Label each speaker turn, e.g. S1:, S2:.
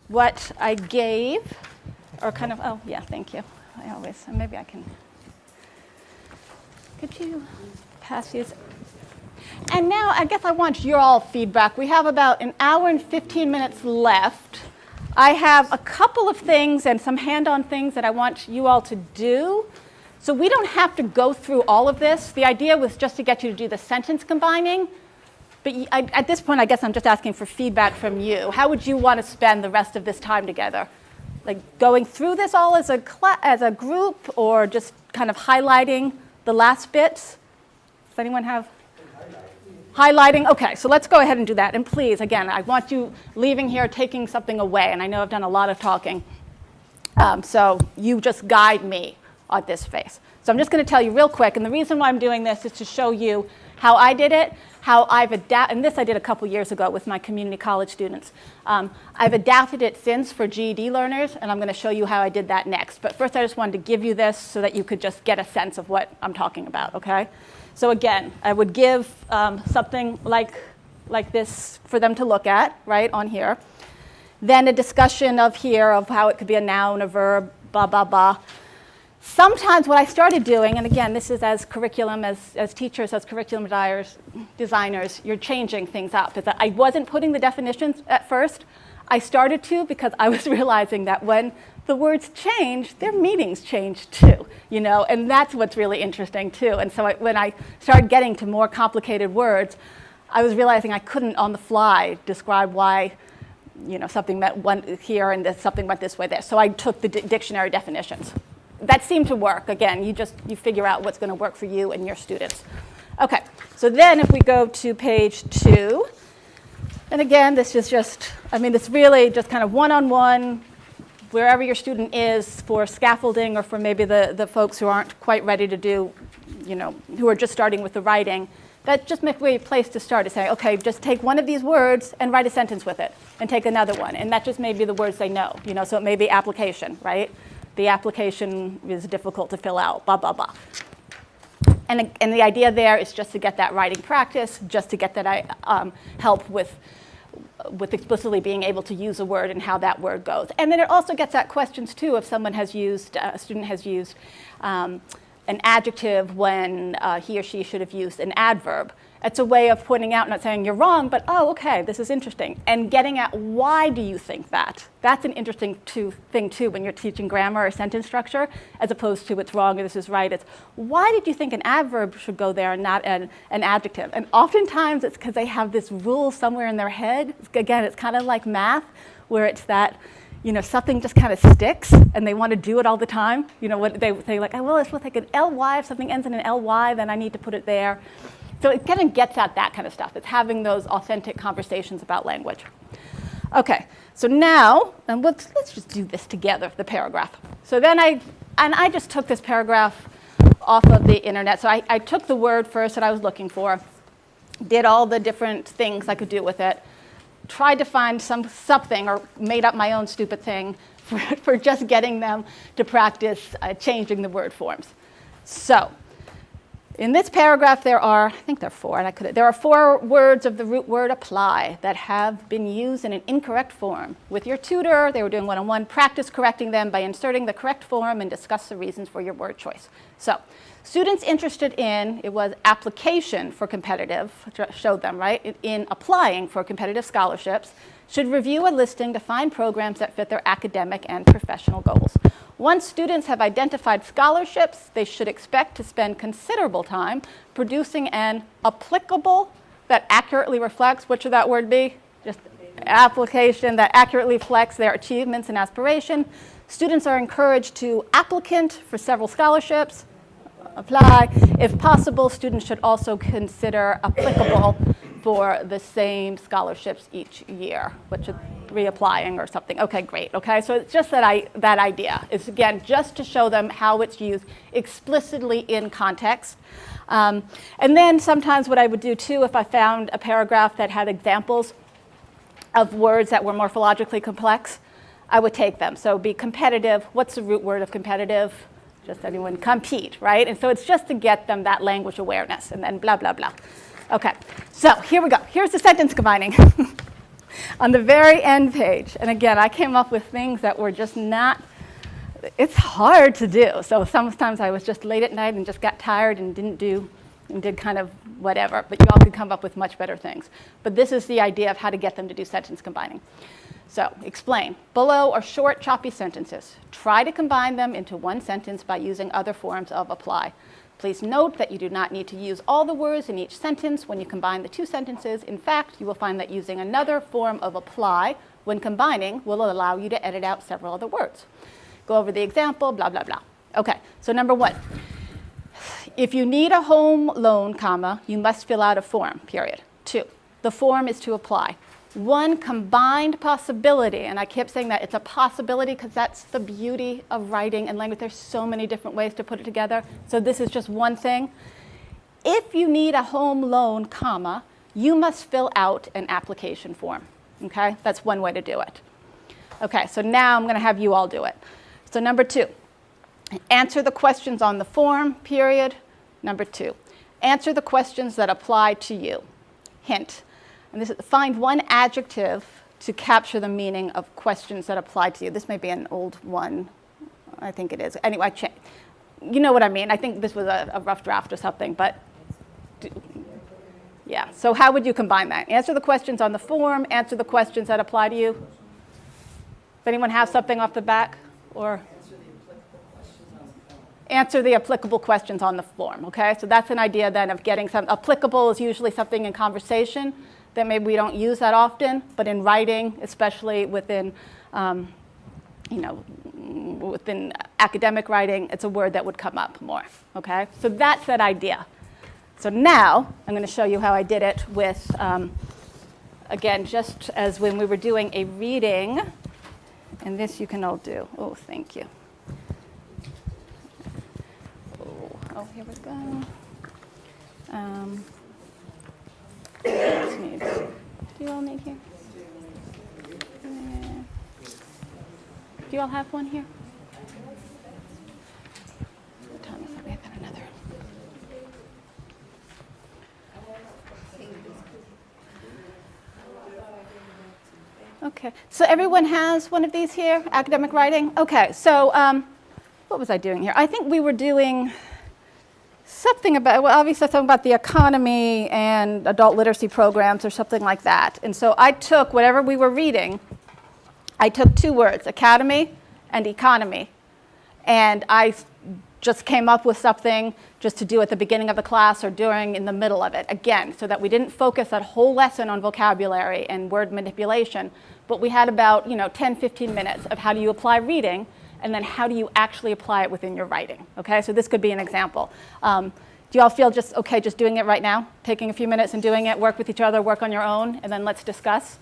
S1: what I gave, or kind of, oh, yeah, thank you. I always, maybe I can, could you pass these? And now I guess I want your all feedback. We have about an hour and 15 minutes left. I have a couple of things and some hand-on things that I want you all to do. So we don't have to go through all of this. The idea was just to get you to do the sentence combining. But at this point, I guess I'm just asking for feedback from you. How would you want to spend the rest of this time together? Like going through this all as a group, or just kind of highlighting the last bits? Does anyone have? Highlighting? Okay, so let's go ahead and do that. And please, again, I want you leaving here taking something away. And I know I've done a lot of talking. So you just guide me at this phase. So I'm just going to tell you real quick. And the reason why I'm doing this is to show you how I did it, how I've adapted, and this I did a couple years ago with my community college students. I've adapted it since for GED learners, and I'm going to show you how I did that next. But first I just wanted to give you this so that you could just get a sense of what I'm talking about, okay? So again, I would give something like this for them to look at, right, on here. Then a discussion of how it could be a noun, a verb, blah, blah, blah. Sometimes what I started doing, and again, this is as curriculum, as teachers, as curriculum designers, you're changing things up. Is that I wasn't putting the definitions at first. I started to because I was realizing that when the words change, their meanings change too, you know, and that's what's really interesting too. And so when I started getting to more complicated words, I was realizing I couldn't on the fly describe why, you know, something meant one here and something went this way there. So I took the dictionary definitions. That seemed to work. Again, you figure out what's going to work for you and your students. Okay, so then if we go to page 2, and again, this is just, I mean, it's really just kind of one-on-one, wherever your student is for scaffolding, or for maybe the folks who aren't quite ready to do, you know, who are just starting with the writing. That just makes a place to start to say, okay, just take one of these words and write a sentence with it, and take another one. And that just may be the words they know, you know, so it may be application, right? The application is difficult to fill out, blah, blah, blah. And the idea there is just to get that writing practice, just to get that help with explicitly being able to use a word and how that word goes. And then it also gets at questions too if someone has used, a student has used an adjective when he or she should have used an adverb. It's a way of pointing out, not saying you're wrong, but oh, okay, this is interesting. And getting at why do you think that? That's an interesting thing too when you're teaching grammar or sentence structure, as opposed to it's wrong or this is right. It's why did you think an adverb should go there and not an adjective? And oftentimes it's because they have this rule somewhere in their head. Again, it's kind of like math, where it's that, you know, something just kind of sticks and they want to do it all the time. You know, what they like, oh, well, it's like an ly. If something ends in an ly, then I need to put it there. So it kind of gets at that kind of stuff. It's having those authentic conversations about language. Okay, so now, and let's just do this together, the paragraph. So then I just took this paragraph off of the internet. So I took the word first that I was looking for, did all the different things I could do with it, tried to find something, or made up my own stupid thing for just getting them to practice changing the word forms. So in this paragraph, there are, I think there are 4, and there are 4 words of the root word apply that have been used in an incorrect form. With your tutor, they were doing one-on-one, practice correcting them by inserting the correct form and discuss the reasons for your word choice. So students interested in, it was application for competitive, showed them, right, in applying for competitive scholarships, should review a listing to find programs that fit their academic and professional goals. Once students have identified scholarships, they should expect to spend considerable time producing an applicable that accurately reflects, what should that word be? Just application that accurately reflects their achievements and aspiration. Students are encouraged to applicant for several scholarships, apply. If possible, students should also consider applicable for the same scholarships each year, which is reapplying or something. Okay, great. Okay, so it's just that idea. It's again just to show them how it's used explicitly in context. And then sometimes what I would do too, if I found a paragraph that had examples of words that were morphologically complex, I would take them. So be competitive. What's the root word of competitive? Just anyone, compete, right? And so it's just to get them that language awareness, and then blah, blah, blah. Okay, so here we go. Here's the sentence combining. on the very end page. And again, I came up with things that were just not, it's hard to do. So sometimes I was just late at night and just got tired and did kind of whatever. But you all could come up with much better things. But this is the idea of how to get them to do sentence combining. So explain. Below are short, choppy sentences. Try to combine them into one sentence by using other forms of apply. Please note that you do not need to use all the words in each sentence when you combine the two sentences. In fact, you will find that using another form of apply when combining will allow you to edit out several other words. Go over the example, blah, blah, blah. Okay, so number one. If you need a home loan, comma, you must fill out a form, period. 2, the form is to apply. 1 combined possibility, and I kept saying that it's a possibility because that's the beauty of writing and language. There's so many different ways to put it together. So this is just one thing. If you need a home loan, comma, you must fill out an application form. Okay, that's one way to do it. Okay, so now I'm going to have you all do it. So number 2, answer the questions on the form, period. Number 2, answer the questions that apply to you. Hint. And this is, find one adjective to capture the meaning of questions that apply to you. This may be an old one. I think it is. Anyway, you know what I mean. I think this was a rough draft or something, but yeah. So how would you combine that? Answer the questions on the form, answer the questions that apply to you. Does anyone have something off the back? Or answer the applicable questions on the form, okay? So that's an idea then of getting some, applicable is usually something in conversation that maybe we don't use that often, but in writing, especially within, within academic writing, it's a word that would come up more, okay? So that's that idea. So now I'm going to show you how I did it with, again, just as when we were doing a reading, and this you can all do. Oh, thank you. Oh, here we go. Do you all need here? Do you all have one here? Tell me if we have another. Okay, so everyone has one of these here, academic writing? Okay, so what was I doing here? I think we were doing something about, well, obviously something about the economy and adult literacy programs or something like that. And so I took whatever we were reading, I took 2 words, academy and economy, and I just came up with something just to do at the beginning of the class or during in the middle of it, again, so that we didn't focus that whole lesson on vocabulary and word manipulation, but we had about 10, 15 minutes of how do you apply reading, and then how do you actually apply it within your writing, okay? So this could be an example. Do you all feel just okay just doing it right now? Taking a few minutes and doing it, work with each other, work on your own, and then let's discuss?